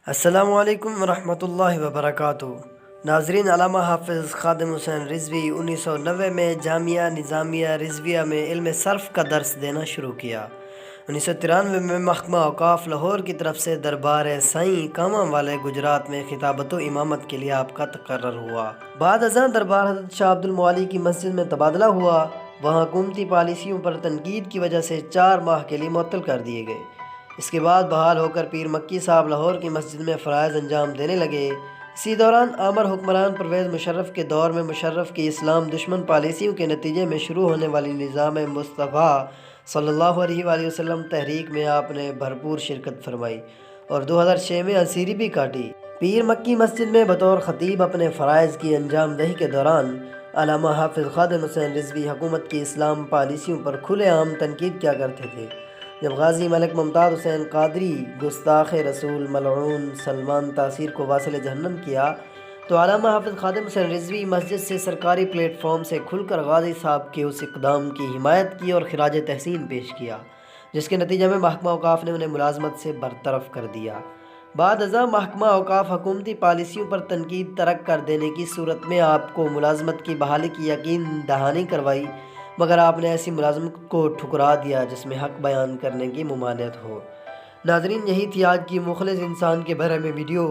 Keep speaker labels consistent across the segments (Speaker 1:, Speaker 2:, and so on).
Speaker 1: السلام علیکم ورحمۃ اللہ وبرکاتہ۔ ناظرین، علامہ حافظ خادم حسین رضوی 1990 میں جامعہ نظامیہ رضویہ میں علم صرف کا درس دینا شروع کیا۔ 1993 میں محکمہ اوقاف لاہور کی طرف سے دربار سائیں کاماں والے گجرات میں خطابت و امامت کے لیے آپ کا تقرر ہوا۔ بعد ازاں دربار حضرت شاہ عبد المعالی کی مسجد میں تبادلہ ہوا۔ وہاں حکومتی پالیسیوں پر تنقید کی وجہ سے 4 ماہ کے لیے معطل کر دیے گئے۔ اس کے بعد بحال ہو کر پیر مکی صاحب لاہور کی مسجد میں فرائض انجام دینے لگے۔ اسی دوران آمر حکمران پرویز مشرف کے دور میں مشرف کی اسلام دشمن پالیسیوں کے نتیجے میں شروع ہونے والی نظام مصطفیٰ صلی اللہ علیہ وآلہ وسلم تحریک میں آپ نے بھرپور شرکت فرمائی اور 2006 میں اسیری بھی کاٹی۔ پیر مکی مسجد میں بطور خطیب اپنے فرائض کی انجام دہی کے دوران علامہ حافظ خادم حسین رضوی حکومت کی اسلام پالیسیوں پر کھلے عام تنقید کیا کرتے تھے۔ جب غازی ملک ممتاز حسین قادری گستاخ رسول ملعون سلمان تاثیر کو واصل جہنم کیا تو علامہ حافظ خادم حسین رضوی مسجد سے سرکاری پلیٹ فارم سے کھل کر غازی صاحب کے اس اقدام کی حمایت کی اور خراج تحسین پیش کیا، جس کے نتیجے میں محکمہ اوقاف نے انہیں ملازمت سے برطرف کر دیا۔ بعد ازاں محکمہ اوقاف حکومتی پالیسیوں پر تنقید ترک کر دینے کی صورت میں آپ کو ملازمت کی بحالی کی یقین دہانی کروائی، مگر آپ نے ایسی ملازمت کو ٹھکرا دیا جس میں حق بیان کرنے کی ممانعت ہو۔ ناظرین، یہی تھی آج کی مخلص انسان کے بارے میں ویڈیو۔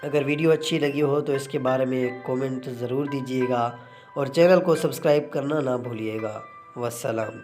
Speaker 1: اگر ویڈیو اچھی لگی ہو تو اس کے بارے میں ایک کومنٹ ضرور دیجیے گا اور چینل کو سبسکرائب کرنا نہ بھولیے گا۔ والسلام۔